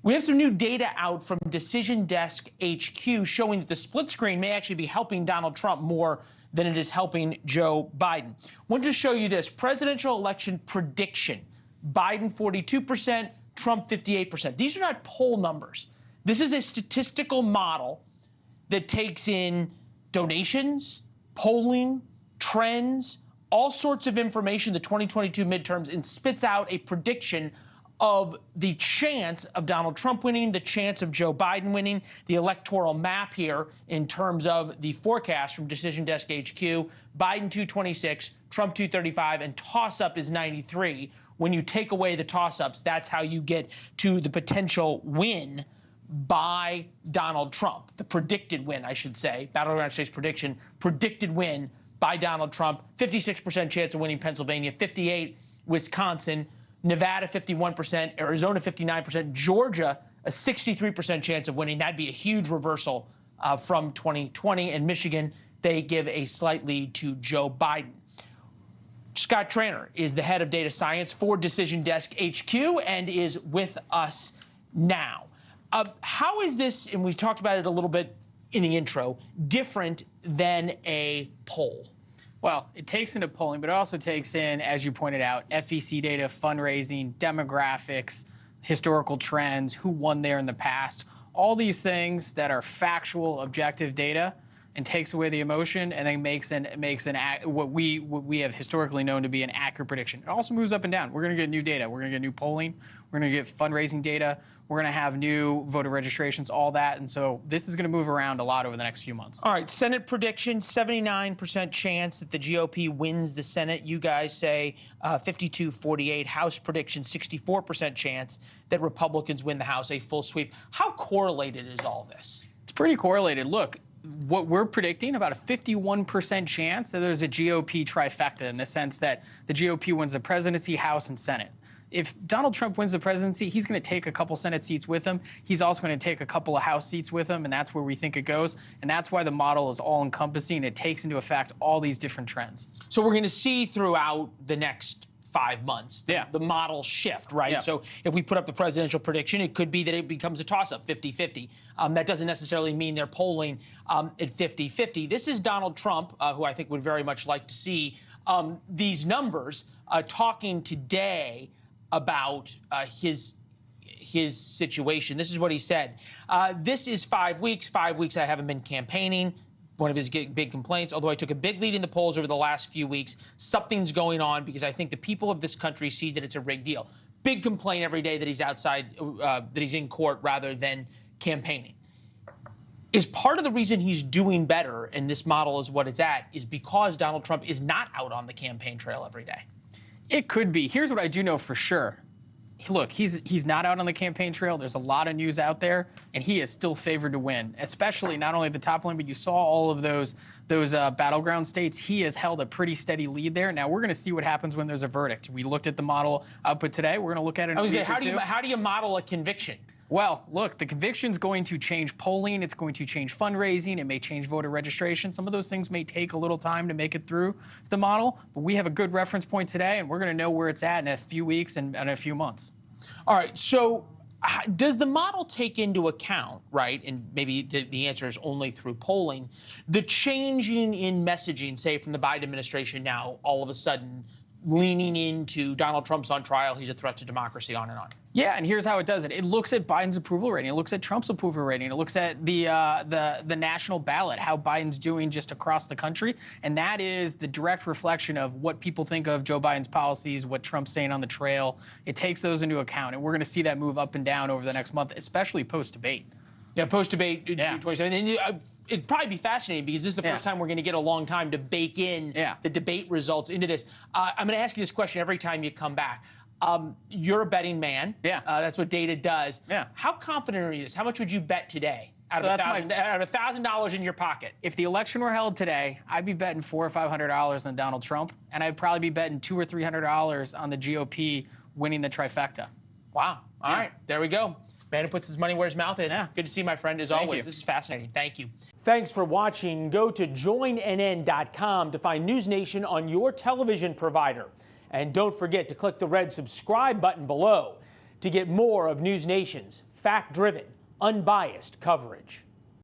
We have some new data out from Decision Desk HQ showing that the split screen may actually be helping Donald Trump more than it is helping Joe Biden. I wanted to show you this presidential election prediction. Biden 42%, Trump 58%. These are not poll numbers. This is a statistical model that takes in donations, polling, trends, all sorts of information, the 2022 midterms, and spits out a prediction of the chance of Donald Trump winning, the chance of Joe Biden winning, the electoral map here in terms of the forecast from Decision Desk HQ. Biden 226, Trump 235, and toss-up is 93. When you take away the toss-ups, that's how you get to the potential win by Donald Trump. The predicted win, I should say. Battleground States prediction, predicted win by Donald Trump. 56% chance of winning Pennsylvania, 58 Wisconsin, Nevada 51%, Arizona 59%, Georgia a 63% chance of winning. That'd be a huge reversal from 2020. And Michigan, they give a slight lead to Joe Biden. Scott Tranter is the head of data science for Decision Desk HQ and is with us now. How is this, and we talked about it a little bit in the intro, different than a poll? Well, it takes into polling, but it also takes in, as you pointed out, FEC data, fundraising, demographics, historical trends, who won there in the past, all these things that are factual, objective data, and takes away the emotion and then makes what we have historically known to be an accurate prediction. It also moves up and down. We're going to get new data. We're going to get new polling. We're going to get fundraising data. We're going to have new voter registrations, all that. And so this is going to move around a lot over the next few months. All right, Senate prediction, 79% chance that the GOP wins the Senate. You guys say 52-48. House prediction, 64% chance that Republicans win the House, a full sweep. How correlated is all this? It's pretty correlated. Look, what we're predicting, about a 51% chance that there's a GOP trifecta in the sense that the GOP wins the presidency, House, and Senate. If Donald Trump wins the presidency, he's going to take a couple Senate seats with him. He's also going to take a couple of House seats with him, and that's where we think it goes. And that's why the model is all-encompassing. It takes into effect all these different trends. So we're going to see throughout the next 5 months, the model shift, right? Yeah. So if we put up the presidential prediction, it could be that it becomes a toss-up, 50-50. That doesn't necessarily mean they're polling at 50-50. This is Donald Trump, who I think would very much like to see these numbers, talking today about his situation. This is what he said. This is 5 weeks. 5 weeks I haven't been campaigning. One of his big complaints, although I took a big lead in the polls over the last few weeks, something's going on because I think the people of this country see that it's a rigged deal. Big complaint every day that he's outside, that he's in court rather than campaigning. Is part of the reason he's doing better, and this model is what it's at, is because Donald Trump is not out on the campaign trail every day? It could be. Here's what I do know for sure. Look, he's not out on the campaign trail. There's a lot of news out there, and he is still favored to win, especially not only at the top line, but you saw all of those battleground states. He has held a pretty steady lead there. Now, we're going to see what happens when there's a verdict. We looked at the model output today. We're going to look at it in a week or two. How do you model a conviction? Well, look, the conviction's going to change polling. It's going to change fundraising. It may change voter registration. Some of those things may take a little time to make it through the model, but we have a good reference point today, and we're going to know where it's at in a few weeks and a few months. All right, so does the model take into account, right, and maybe the answer is only through polling, the changing in messaging, say, from the Biden administration now all of a sudden leaning into Donald Trump's on trial, he's a threat to democracy, on and on? Yeah, and here's how it does it. It looks at Biden's approval rating. It looks at Trump's approval rating. It looks at the national ballot, how Biden's doing just across the country. And that is the direct reflection of what people think of Joe Biden's policies, what Trump's saying on the trail. It takes those into account. And we're going to see that move up and down over the next month, especially post-debate. Yeah, post-debate, June 27th. And it'd probably be fascinating because this is the first time we're going to get a long time to bake in the debate results into this. I'm going to ask you this question every time you come back. You're a betting man. Yeah. That's what data does. Yeah. How confident are you in this? How much would you bet today out of $1,000 in your pocket? If the election were held today, I'd be betting $400 or $500 on Donald Trump, and I'd probably be betting $200 or $300 on the GOP winning the trifecta. Wow. All right. There we go. Man who puts his money where his mouth is. Yeah. Good to see you, my friend, as always. This is fascinating. Thank you. Thanks for watching. Go to joinnn.com to find NewsNation on your television provider. And don't forget to click the red subscribe button below to get more of NewsNation's fact-driven, unbiased coverage.